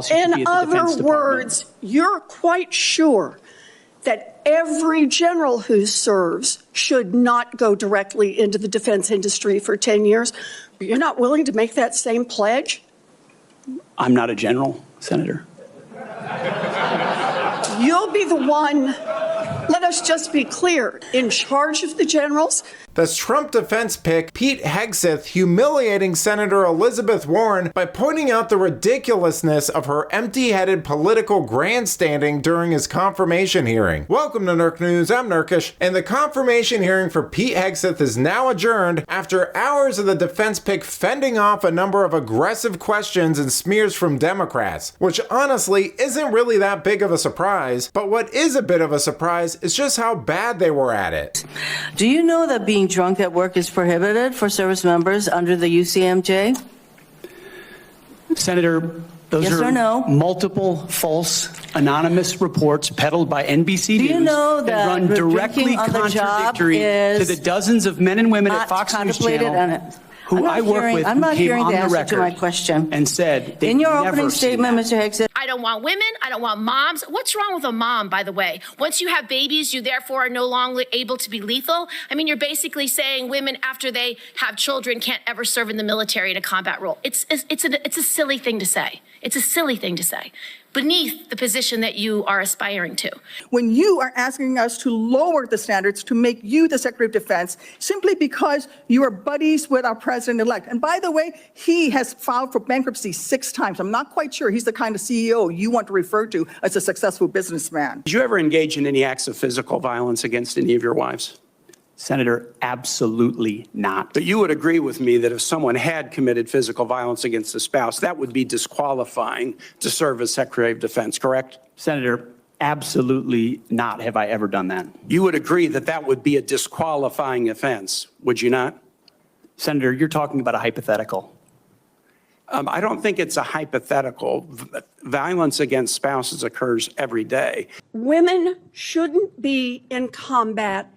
policy should be at the Defense Department. In other words, you're quite sure that every general who serves should not go directly into the defense industry for 10 years. But you're not willing to make that same pledge? I'm not a general, Senator. You'll be the one, let us just be clear, in charge of the generals. That's Trump defense pick Pete Hegseth humiliating Senator Elizabeth Warren by pointing out the ridiculousness of her empty-headed political grandstanding during his confirmation hearing. Welcome to Nerk News, I'm Nerkish, and the confirmation hearing for Pete Hegseth is now adjourned after hours of the defense pick fending off a number of aggressive questions and smears from Democrats, which honestly isn't really that big of a surprise, but what is a bit of a surprise is just how bad they were at it. Do you know that being drunk at work is prohibited for service members under the UCMJ? Senator, those yes are or no? Multiple false anonymous reports peddled by NBC Do you News know that run directly contradictory to the dozens of men and women at Fox News Channel who I work with, I'm not who came hearing on the the answer record to my question. And said they in your never opening statement, that. Mr. Hegseth. I don't want women. I don't want moms. What's wrong with a mom, by the way? Once you have babies, you therefore are no longer able to be lethal. I mean, you're basically saying women after they have children can't ever serve in the military in a combat role. It's a silly thing to say. It's a silly thing to say, beneath the position that you are aspiring to. When you are asking us to lower the standards to make you the Secretary of Defense simply because you are buddies with our president-elect. And by the way, he has filed for bankruptcy 6 times. I'm not quite sure he's the kind of CEO you want to refer to as a successful businessman. Did you ever engage in any acts of physical violence against any of your wives? Senator, absolutely not. But you would agree with me that if someone had committed physical violence against a spouse, that would be disqualifying to serve as Secretary of Defense, correct? Senator, absolutely not have I ever done that. You would agree that that would be a disqualifying offense, would you not? Senator, you're talking about a hypothetical. I don't think it's a hypothetical. Violence against spouses occurs every day. Women shouldn't be in combat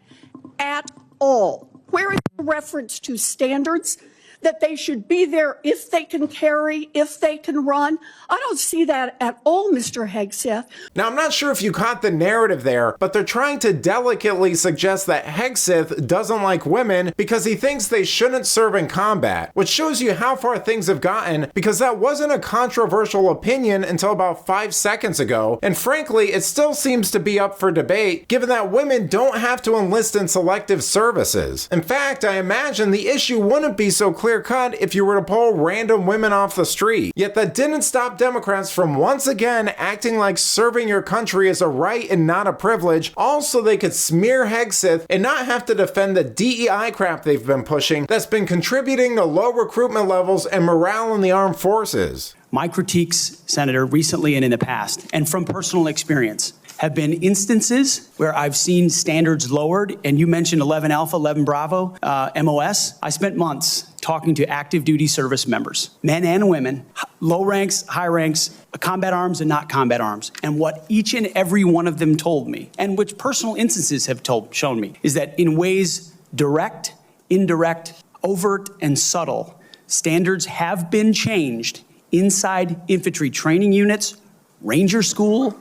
at all. Where is the reference to standards that they should be there if they can carry, if they can run? I don't see that at all, Mr. Hegseth. Now, I'm not sure if you caught the narrative there, but they're trying to delicately suggest that Hegseth doesn't like women because he thinks they shouldn't serve in combat, which shows you how far things have gotten, because that wasn't a controversial opinion until about 5 seconds ago, and frankly, it still seems to be up for debate, given that women don't have to enlist in selective services. In fact, I imagine the issue wouldn't be so clear cut if you were to pull random women off the street. Yet that didn't stop Democrats from once again acting like serving your country is a right and not a privilege, all so they could smear Hegseth and not have to defend the DEI crap they've been pushing that's been contributing to low recruitment levels and morale in the armed forces. My critiques, Senator, recently and in the past, and from personal experience, have been instances where I've seen standards lowered, and you mentioned 11 Alpha, 11 Bravo, MOS. I spent months talking to active duty service members, men and women, low ranks, high ranks, combat arms and not combat arms. And what each and every one of them told me, and which personal instances have shown me, is that in ways direct, indirect, overt, and subtle, standards have been changed inside infantry training units, ranger school,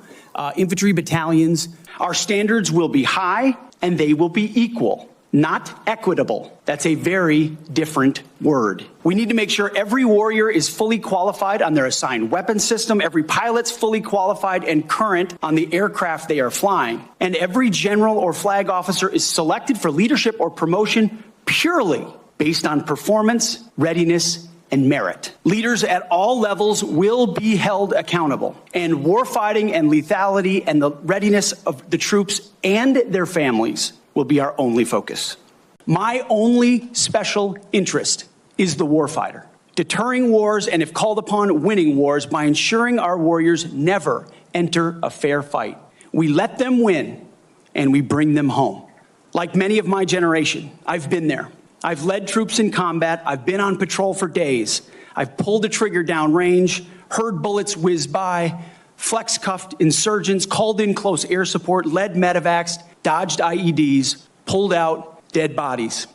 infantry battalions. Our standards will be high and they will be equal, not equitable. That's a very different word. We need to make sure every warrior is fully qualified on their assigned weapon system, every pilot's fully qualified and current on the aircraft they are flying, and every general or flag officer is selected for leadership or promotion purely based on performance, readiness, and merit. Leaders at all levels will be held accountable, and warfighting and lethality and the readiness of the troops and their families will be our only focus. My only special interest is the warfighter, deterring wars and, if called upon, winning wars by ensuring our warriors never enter a fair fight. We let them win and we bring them home. Like many of my generation, I've been there. I've led troops in combat. I've been on patrol for days. I've pulled a trigger downrange, heard bullets whiz by, flex-cuffed insurgents, called in close air support, led medevacs, dodged IEDs, pulled out dead bodies,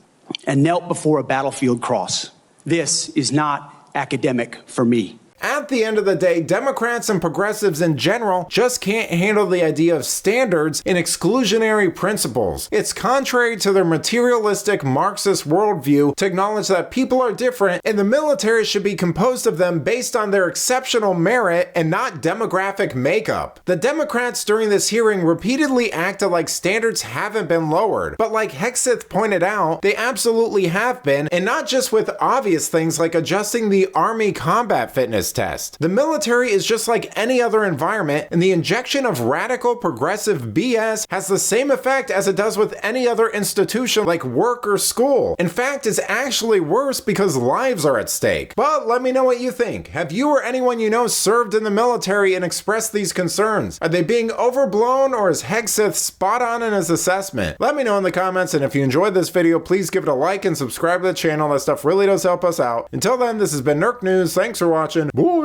and knelt before a battlefield cross. This is not academic for me. At the end of the day, Democrats and progressives in general just can't handle the idea of standards and exclusionary principles. It's contrary to their materialistic Marxist worldview to acknowledge that people are different and the military should be composed of them based on their exceptional merit and not demographic makeup. The Democrats during this hearing repeatedly acted like standards haven't been lowered, but like Hegseth pointed out, they absolutely have been, and not just with obvious things like adjusting the Army combat fitness test. The military is just like any other environment, and the injection of radical progressive BS has the same effect as it does with any other institution like work or school. In fact, it's actually worse because lives are at stake. But let me know what you think. Have you or anyone you know served in the military and expressed these concerns? Are they being overblown, or is Hegseth spot on in his assessment? Let me know in the comments, and if you enjoyed this video, please give it a like and subscribe to the channel. That stuff really does help us out. Until then, this has been Nerk News. Thanks for watching. Bye!